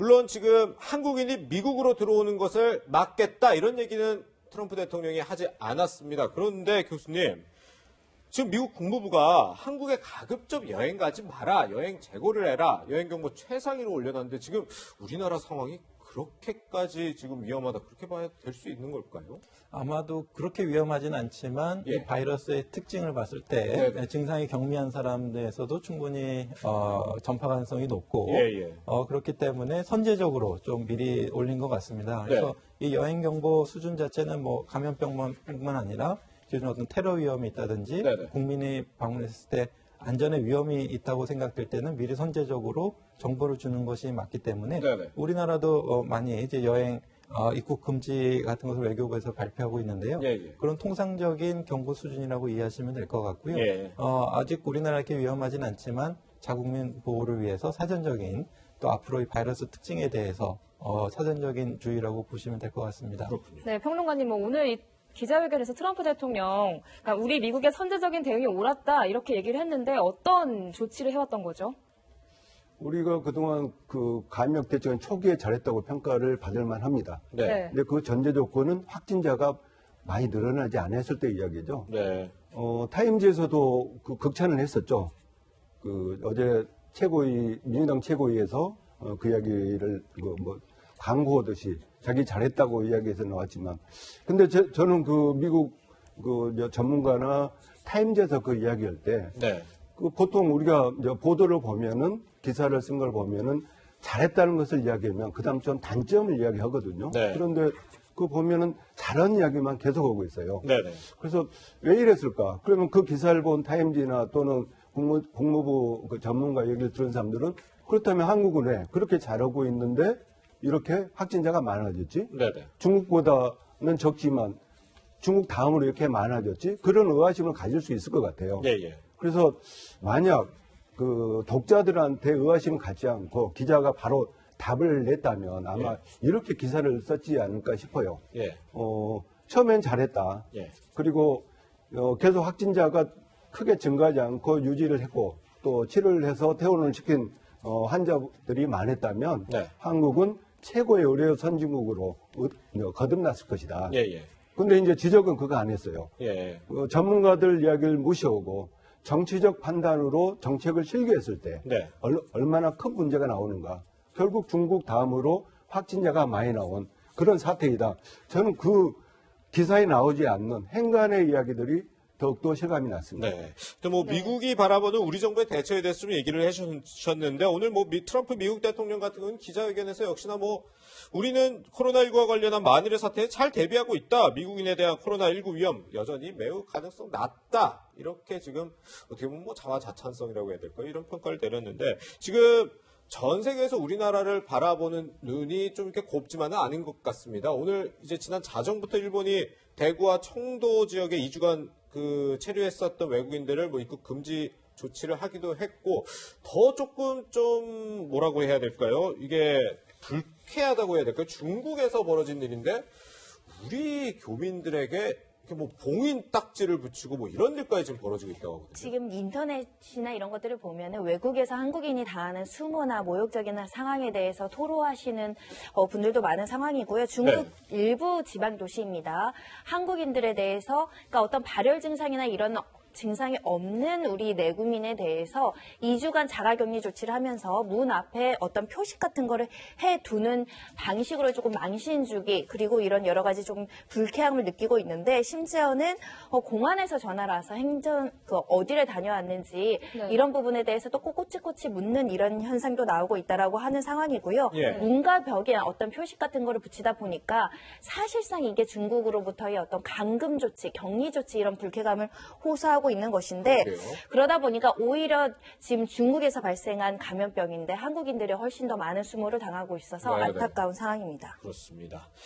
물론 지금 한국인이 미국으로 들어오는 것을 막겠다 이런 얘기는 트럼프 대통령이 하지 않았습니다. 그런데 교수님, 지금 미국 국무부가 한국에 가급적 여행 가지 마라, 여행 재고를 해라, 여행 경보 최상위로 올려놨는데 지금 우리나라 상황이 그렇게까지 지금 위험하다, 그렇게 봐야 될 수 있는 걸까요? 아마도 그렇게 위험하진 않지만 예. 이 바이러스의 특징을 봤을 때 증상이 경미한 사람들에서도 충분히 전파 가능성이 높고 그렇기 때문에 선제적으로 좀 미리 올린 것 같습니다. 그래서 이 여행 경보 수준 자체는 뭐 감염병뿐만 아니라 기존 어떤 테러 위험이 있다든지 국민이 방문했을 때 안전에 위험이 있다고 생각될 때는 미리 선제적으로 정보를 주는 것이 맞기 때문에 우리나라도 많이 이제 여행 입국 금지 같은 것을 외교부에서 발표하고 있는데요. 그런 통상적인 경고 수준이라고 이해하시면 될 것 같고요. 아직 우리나라 이렇게 위험하진 않지만 자국민 보호를 위해서 사전적인 또 앞으로 이 바이러스 특징에 대해서 사전적인 주의라고 보시면 될 것 같습니다. 그렇군요. 네, 평론가님, 오늘 이 기자회견에서 트럼프 대통령, 그러니까 우리 미국의 선제적인 대응이 옳았다 이렇게 얘기를 했는데 어떤 조치를 해왔던 거죠? 우리가 그동안 그 감염 대처는 초기에 잘했다고 평가를 받을 만합니다. 근데 그 전제 조건은 확진자가 많이 늘어나지 않았을 때 이야기죠. 타임즈에서도 그 극찬을 했었죠. 그 어제 민주당 최고위에서 그 이야기를 광고하듯이 자기 잘했다고 이야기해서 나왔지만, 근데 저는 그 미국 그 전문가나 타임즈에서 그 이야기할 때, 그 보통 우리가 보도를 보면은 기사를 쓴 걸 보면은 잘했다는 것을 이야기하면 그다음 좀 단점을 이야기하거든요. 그런데 그 보면은 잘한 이야기만 계속 하고 있어요. 그래서 왜 이랬을까? 그러면 그 기사를 본 타임즈나 또는 국무부 그 전문가 얘기를 들은 사람들은 그렇다면 한국은 왜 그렇게 잘하고 있는데 이렇게 확진자가 많아졌지? 중국보다는 적지만 중국 다음으로 이렇게 많아졌지? 그런 의아심을 가질 수 있을 것 같아요. 그래서 만약 그 독자들한테 의아심을 갖지 않고 기자가 바로 답을 냈다면 아마 이렇게 기사를 썼지 않을까 싶어요. 처음엔 잘했다. 그리고 계속 확진자가 크게 증가하지 않고 유지를 했고 또 치료를 해서 퇴원을 시킨 환자들이 많았다면 한국은 최고의 의료 선진국으로 거듭났을 것이다. 근데 이제 지적은 그거 안 했어요. 전문가들 이야기를 무시하고 정치적 판단으로 정책을 실기했을 때 얼마나 큰 문제가 나오는가. 결국 중국 다음으로 확진자가 많이 나온 그런 사태이다. 저는 그 기사에 나오지 않는 행간의 이야기들이 더욱더 실감이 났습니다. 또 미국이 바라보는 우리 정부의 대처에 대해서 좀 얘기를 해주셨는데 오늘 트럼프 미국 대통령 같은 경우는 기자회견에서 역시나 우리는 코로나19와 관련한 만일의 사태에 잘 대비하고 있다. 미국인에 대한 코로나19 위험 여전히 매우 가능성 낮다. 이렇게 지금 어떻게 보면 자화자찬성이라고 해야 될까요? 이런 평가를 내렸는데 지금 전 세계에서 우리나라를 바라보는 눈이 좀 이렇게 곱지만은 않은 것 같습니다. 오늘 이제 지난 자정부터 일본이 대구와 청도 지역에 2주간 체류했었던 외국인들을 입국 금지 조치를 하기도 했고 더 조금 좀 뭐라고 해야 될까요? 이게 불쾌하다고 해야 될까요? 중국에서 벌어진 일인데 우리 교민들에게 이렇게 봉인 딱지를 붙이고 이런 일까지 지금 벌어지고 있다고 하거든요. 지금 인터넷이나 이런 것들을 보면은 외국에서 한국인이 당하는 수모나 모욕적인 상황에 대해서 토로하시는 분들도 많은 상황이고요. 중국 일부 지방 도시입니다. 한국인들에 대해서 그러니까 어떤 발열 증상이나 이런 증상이 없는 우리 내국민에 대해서 2주간 자가격리 조치를 하면서 문 앞에 어떤 표식 같은 거를 해두는 방식으로 조금 망신 주기 그리고 이런 여러 가지 좀 불쾌함을 느끼고 있는데 심지어는 공안에서 전화를 와서 어디를 다녀왔는지 이런 부분에 대해서 또 꼬치꼬치 묻는 이런 현상도 나오고 있다라고 하는 상황이고요. 문과 벽에 어떤 표식 같은 거를 붙이다 보니까 사실상 이게 중국으로부터의 어떤 감금 조치, 격리 조치 이런 불쾌감을 호소하고 있는 것인데 그러다 보니까 오히려 지금 중국에서 발생한 감염병인데 한국인들이 훨씬 더 많은 수모를 당하고 있어서 안타까운 상황입니다. 그렇습니다.